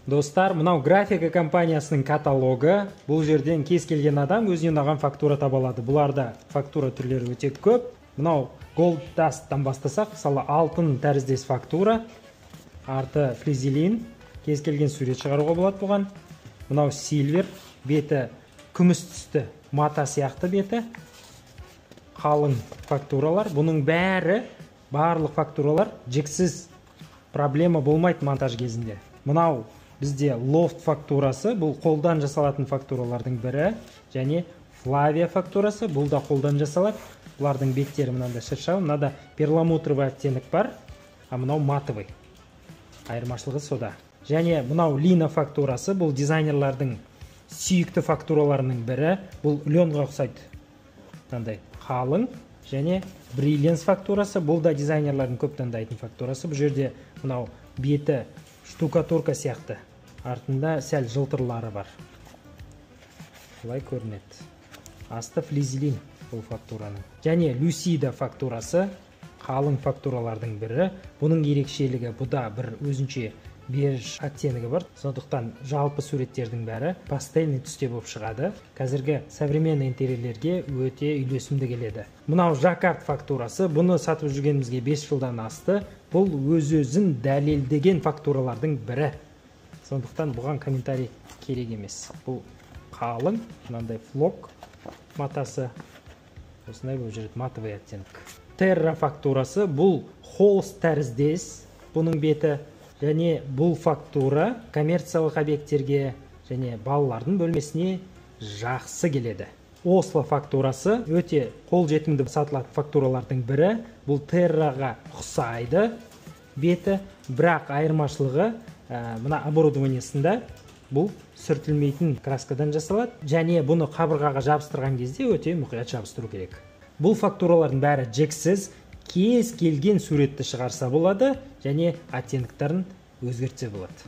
Достар, мынау графика компаниясының каталогы. Бұл жерден кез келген адам өзіне ұнаған фактура таба алады. Бұларда фактура түрлері өте көп. Мынау Gold Dust'тан бастасақ, мысалы алтын тәріздес фактура, арты флизелин, кез келген сурет шығаруға болады бұған. Мынау Silver, беті күміс түсті, мата сияқты беті. Қалың фактуралар. Бұның барлық фактуралар жексіз, проблема болмайды монтаж кезінде. Мынау бізде Loft фактурасы, бұл қолдан жасалатын фактуралардың бірі, және Flavia фактурасы, бұл да қолдан жасалады. Бұлардың беттері мынандай шыршау, мынада перламутровый оттенік бар, а мынау матовый. Айырмашылығы сода. Және мынау Lina фактурасы, бұл дизайнерлардың сүйікті фактураларының бірі, бұл Лёнға ұқсайды. Мынандай қалың, және Brilliance фактурасы, бұл да дизайнерлардың көп таңдайтын фактурасы. Бұл жерде мынау беті штукатурка сияқты, артында сәл жылтырлары бар. Бұлай көрінеді. Асты флизелин бұл фактураның. Және Lucida фактурасы, қалың фактуралардың бірі. Бұның ерекшелігі, бұда бір өзінше беж оттенігі бар. Сондықтан жалпы суреттердің бәрі пастельный түсте болып шығады. Қазіргі современный интерьерлерге өте үйлесімді келеді. Мынау Jacquard фактурасы, бұны сатып жүргенімізге 5 жылдан асты. Бұл өз-өзін дәлелдеген фактуралардың бірі. Сондықтан бұған комментарий керек емес. Бұл қалың, мынандай флок матасы. Осындай болып жүреді, матовый оттенік. Terra фактурасы, бұл холст тәріздес, бұның беті. Және бұл фактура коммерциялық объекттерге және балалардың бөлмесіне жақсы келеді. Oslo фактурасы өте қолжетімді сатылатын фактуралардың бірі. Бұл Terraға ұқсайды беті, бірақ айырмашылығы мына оборудованиесында бұл сүртілмейтін краскадан жасалады, және бұны қабырғаға жабыстырған кезде өте мұқият жабыстыру керек. Бұл фактуралардың бәрі жексіз, кез келген суретті шығарса болады, және оттеніктерін өзгертсе болады.